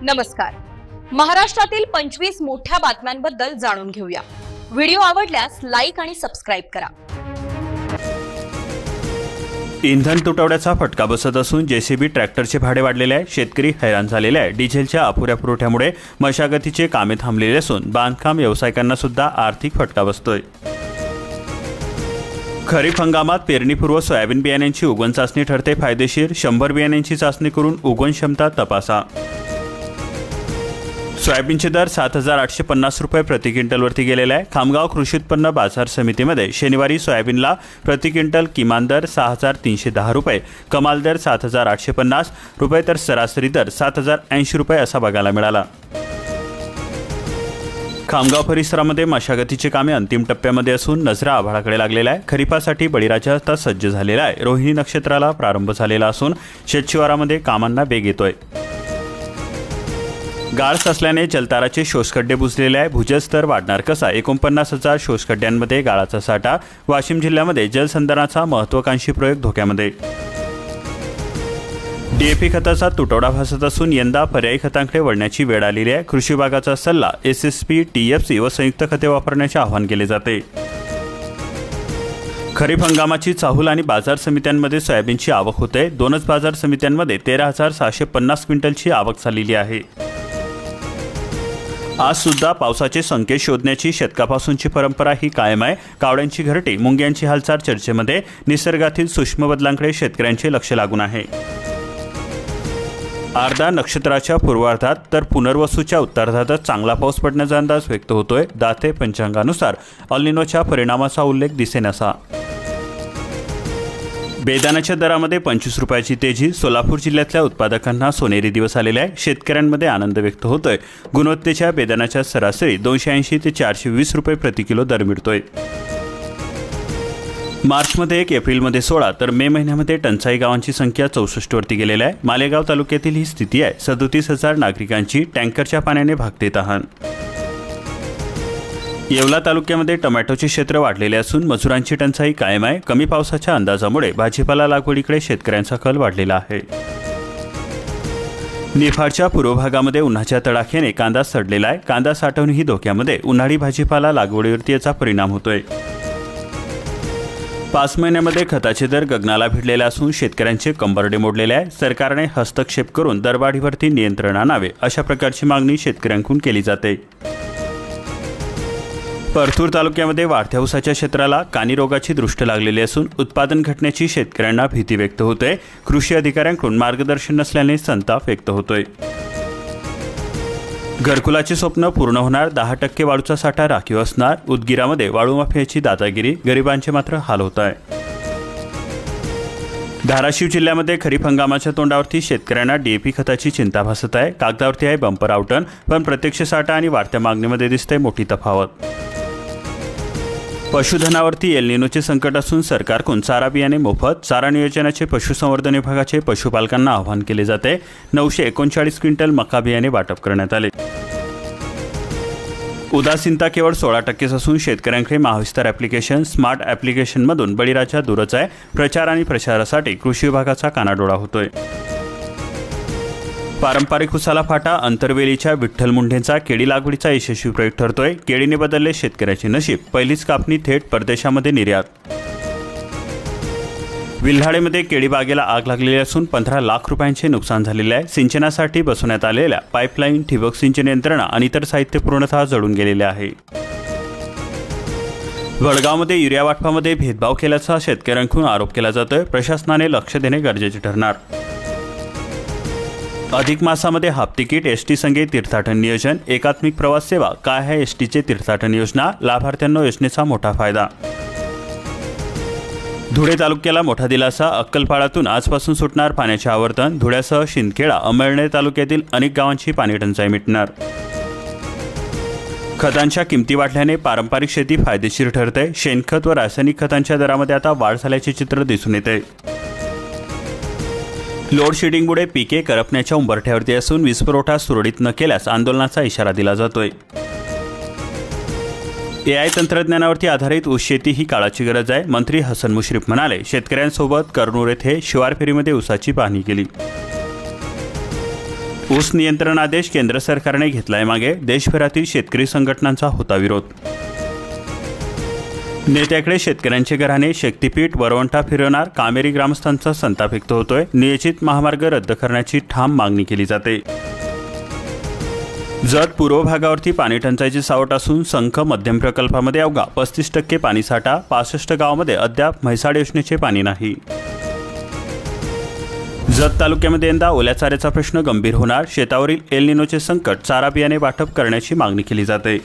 नमस्कार. महाराष्ट्रातील 25 मोठ्या बातम्यांबद्दल जाणून घेऊया. व्हिडिओ आवडल्यास लाईक आणि सबस्क्राइब करा. इंधन तुटवड्याचा फटका बसत असून जेसीबी ट्रॅक्टरचे भाडे वाढलेले आहे. शेतकरी हैराण झालेले आहे. डिझेलच्या अपुऱ्या पुरवठ्यामुळे मशागतीचे कामे थांबलेले असून बांधकाम व्यावसायिकांना सुद्धा आर्थिक फटका बसतोय. खरीप हंगामात पेरणीपूर्व सोयाबीन बियाण्यांची उगवण चाचणी ठरते फायदेशीर. 100 बियाण्यांची चाचणी करून उगवण क्षमता तपासा. सोयाबीनचे दर 7,850 रुपये प्रति क्विंटलवरती गेलेला आहे. खामगाव कृषी उत्पन्न बाजार समितीमध्ये शनिवारी सोयाबीनला प्रति क्विंटल किमान दर 6,310 रुपये, कमाल दर 7,850 रुपये तर सरासरी दर 7,080 रुपये असा बघायला मिळाला. खामगाव परिसरामध्ये मशागतीचे कामे अंतिम टप्प्यामध्ये असून नजरा आभाळाकडे लागलेला आहे. खरीपासाठी बळीराजा आता सज्ज झालेला आहे. रोहिणी नक्षत्राला प्रारंभ झालेला असून शेतशिवारामध्ये कामांना वेग येतोय. गाळ असल्याने जलताराचे शोषखड्डे बुजलेले आहे. भूजलस्तर वाढणार कसा? 49,000 शोषखड्ड्यांमध्ये गाळाचा साठा. वाशिम जिल्ह्यामध्ये जलसंधारणाचा महत्त्वाकांक्षी प्रयोग धोक्यामध्ये. डीएपी खताचा तुटवडा भासत असून यंदा पर्यायी खतांकडे वळण्याची वेळ आलेली आहे. कृषी विभागाचा सल्ला एसएसपी, टीएफसी व संयुक्त खते वापरण्याचे आवाहन केले जाते. खरीप हंगामाची चाहूल आणि बाजार समित्यांमध्ये सोयाबीनची आवक होते. दोनच बाजार समित्यांमध्ये 13,650 क्विंटलची आवक झालेली आहे. आज सुद्धा पावसाचे संकेत शोधण्याची शतकापासूनची परंपरा ही कायम आहे. कावड्यांची घरटी, मुंग्यांची हालचाल चर्चेमध्ये. निसर्गातील सूक्ष्म बदलांकडे शेतकऱ्यांचे लक्ष लागून आहे. आर्द्रा नक्षत्राच्या पूर्वार्धात तर पुनर्वसूच्या उत्तरार्धातच चांगला पाऊस पडण्याचा अंदाज व्यक्त होतोय. दाते पंचांगानुसार अल निनोच्या परिणामाचा उल्लेख दिसेनासा. बेदाण्याच्या दरामध्ये 25 रुपयाची तेजी. सोलापूर जिल्ह्यातल्या उत्पादकांना सोनेरी दिवस आलेला आहे. शेतकऱ्यांमध्ये आनंद व्यक्त होतोय. गुणवत्तेच्या बेदाण्याच्या सरासरी 280 ते 420 रुपये प्रति किलो दर मिळतोय. मार्चमध्ये 1, एप्रिलमध्ये 16 तर मे महिन्यामध्ये टंचाई गावांची संख्या 64 वरती गेलेली आहे. मालेगाव तालुक्यातील ही स्थिती आहे. 37,000 नागरिकांची टँकरच्या पाण्याने भागते तहान. येवला तालुक्यामध्ये टोमॅटोचे क्षेत्र वाढलेले असून मजुरांची टंचाई कायम आहे. कमी पावसाच्या अंदाजामुळे भाजीपाला लागवडीकडे शेतकऱ्यांचा कल वाढलेला आहे. निफाडच्या पूर्व भागामध्ये उन्हाच्या तडाख्याने कांदा सडलेला आहे. कांदा साठवणही धोक्यामध्ये. उन्हाळी भाजीपाला लागवडीवरती याचा परिणाम होतोय. 5 महिन्यामध्ये खताचे दर गगनाला भिडलेले असून शेतकऱ्यांचे कंबरडे मोडलेले आहे. सरकारने हस्तक्षेप करून दरवाढीवरती नियंत्रण आणावे अशा प्रकारची मागणी शेतकऱ्यांकडून केली जाते. परतूर तालुक्यामध्ये वाढत्या ऊसाच्या क्षेत्राला कानी रोगाची दृष्ट लागलेली असून उत्पादन घटण्याची शेतकऱ्यांना भीती व्यक्त होते. कृषी अधिकाऱ्यांकडून मार्गदर्शन नसल्याने संताप व्यक्त होतोय. घरकुलाचे स्वप्न पूर्ण होणार. 10% वाळूचा साठा राखीव असणार. उदगीरामध्ये वाळू माफियाची दादागिरी. गरिबांचे मात्र हाल होत आहे. धाराशिव जिल्ह्यामध्ये खरीप हंगामाच्या तोंडावरती शेतकऱ्यांना डीएपी खताची चिंता भासत आहे. कागदावरती आहे बंपर आवटन, पण प्रत्यक्ष साठा आणि वाढत्या मागणीमध्ये दिसते मोठी तफावत. पशुधनावरती एल निनोचे संकट असून सरकारकडून चारा बियाणे मोफत. चारा नियोजनाचे पशुसंवर्धन विभागाचे पशुपालकांना आवाहन केले जाते. 939 क्विंटल मका बियाणे वाटप करण्यात आले. उदासीनता केवळ 16% असून शेतकऱ्यांकडे महाविस्तार ॲप्लिकेशन, स्मार्ट ॲप्लिकेशनमधून बळीराजा दूरच आहे. प्रचार आणि प्रसारासाठी कृषी विभागाचा कानाडोळा होतोय. पारंपरिक उसाला फाटा. अंतरवेलीच्या विठ्ठल मुंढेंचा केळी लागवडीचा यशस्वी प्रयोग ठरतोय. केळीने बदलले शेतकऱ्याचे नशीब. पहिलीच कापणी थेट परदेशामध्ये निर्यात. विल्हाडेमध्ये केळी बागेला आग लागलेली असून 15 लाख रुपयांचे नुकसान झालेले आहे. सिंचनासाठी बसवण्यात आलेल्या पाईपलाईन, ठिबक सिंचन यंत्रणा आणि इतर साहित्य पूर्णतः जळून गेलेले आहे. वडगावमध्ये युरिया वाटपामध्ये भेदभाव केल्याचा शेतकऱ्यांकडून आरोप केला जातोय. प्रशासनाने लक्ष देणे गरजेचे ठरणार. अधिक मासामध्ये हाफ तिकीट. एसटी संघे तीर्थाटन नियोजन. एकात्मिक प्रवास सेवा. काय आहे एसटीचे तीर्थाटन योजना? लाभार्थ्यांना योजनेचा मोठा फायदा. धुळे तालुक्याला मोठा दिलासा. अक्कलपाडातून आजपासून सुटणार पाण्याचे आवर्तन. धुळ्यासह शिंदखेडा, अंमळनेर तालुक्यातील अनेक गावांची पाणी टंचाई मिटणार. खतांच्या किमती वाढल्याने पारंपरिक शेती फायदेशीर ठरते. शेणखत व रासायनिक खतांच्या दरामध्ये आता वाढ झाल्याचे चित्र दिसून येते. लोड शेडिंगमुळे पिके करपण्याच्या उंबरठ्यावरती असून वीज पुरवठा सुरळीत न केल्यास आंदोलनाचा इशारा दिला जातोय. एआय तंत्रज्ञानावरती आधारित ऊस शेती ही काळाची गरज आहे. मंत्री हसन मुश्रीफ म्हणाले. शेतकऱ्यांसोबत करनूर येथे शिवार फेरीमध्ये ऊसाची पाहणी केली. ऊस नियंत्रण आदेश केंद्र सरकारने घेतलाय मागे, देशभरातील शेतकरी संघटनांचा होता विरोध. नेत्याकडे शेतकऱ्यांचे घराणे, शक्तीपीठ वरवंटा फिरवणार, कामेरी ग्रामस्थांचा संताप व्यक्त होतोय. नियोजित महामार्ग रद्द करण्याची ठाम मागणी केली जाते. जत पूर्व भागावरती पाणी टंचाईची सावट असून संख मध्यम प्रकल्पामध्ये अवघा 35% पाणीसाठा. 65 गावामध्ये अद्याप म्हैसाळ योजनेचे पाणी नाही. जत तालुक्यामध्ये यंदा ओल्या चाऱ्याचा प्रश्न गंभीर होणार. शेतावरील एल निनोचे संकट, चारा बियाणे वाटप करण्याची मागणी केली जाते.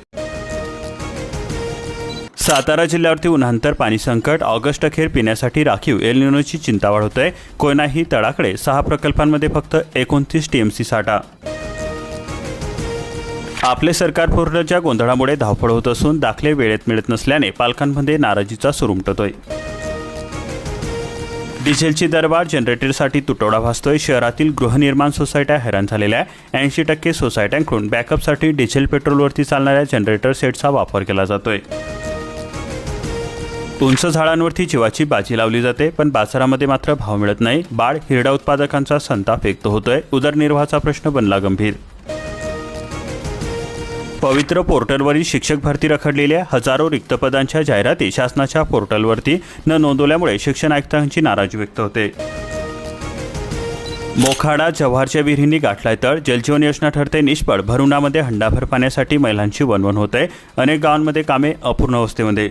सातारा जिल्ह्यावरती उन्हांतर पाणी संकट. ऑगस्ट अखेर पिण्यासाठी राखीव एल निनोची चिंता वाढवतोय. कोयनाही तळाकडे 6 प्रकल्पांमध्ये फक्त 29 टीएमसी साठा. आपले सरकार पूर्णच्या गोंधळामुळे धावपळ होत असून दाखले वेळेत मिळत नसल्याने पालकांमध्ये नाराजीचा सूर उमटतोय. डिझेलची दरवाढ, जनरेटरसाठी तुटवडा भासतोय. शहरातील गृहनिर्माण सोसायट्या हैराण झालेल्या. 80% सोसायट्यांकडून बॅकअपसाठी डिझेल पेट्रोलवरती चालणाऱ्या जनरेटर सेटचा वापर केला जातोय. उंच झाडांवरती जीवाची बाजी लावली जाते, पण बाजारामध्ये मात्र भाव मिळत नाही. बाळ हिरडा उत्पादकांचा संताप व्यक्त होतोय. उदरनिर्वाहाचा प्रश्न बनला गंभीर. पवित्र पोर्टलवरील शिक्षक भरती रखडलेल्या हजारो रिक्त पदांच्या जाहिराती शासनाच्या पोर्टलवरती न नोंदवल्यामुळे शिक्षण आयुक्तांची नाराजी व्यक्त होते. मोखाडा जव्हारच्या विहिरींनी गाठलाय तळ. जलजीवन योजना ठरते निष्फळ. भरुणामध्ये हंडाभर पाण्यासाठी महिलांची वणवण होते. अनेक गावांमध्ये कामे अपूर्ण अवस्थेमध्ये.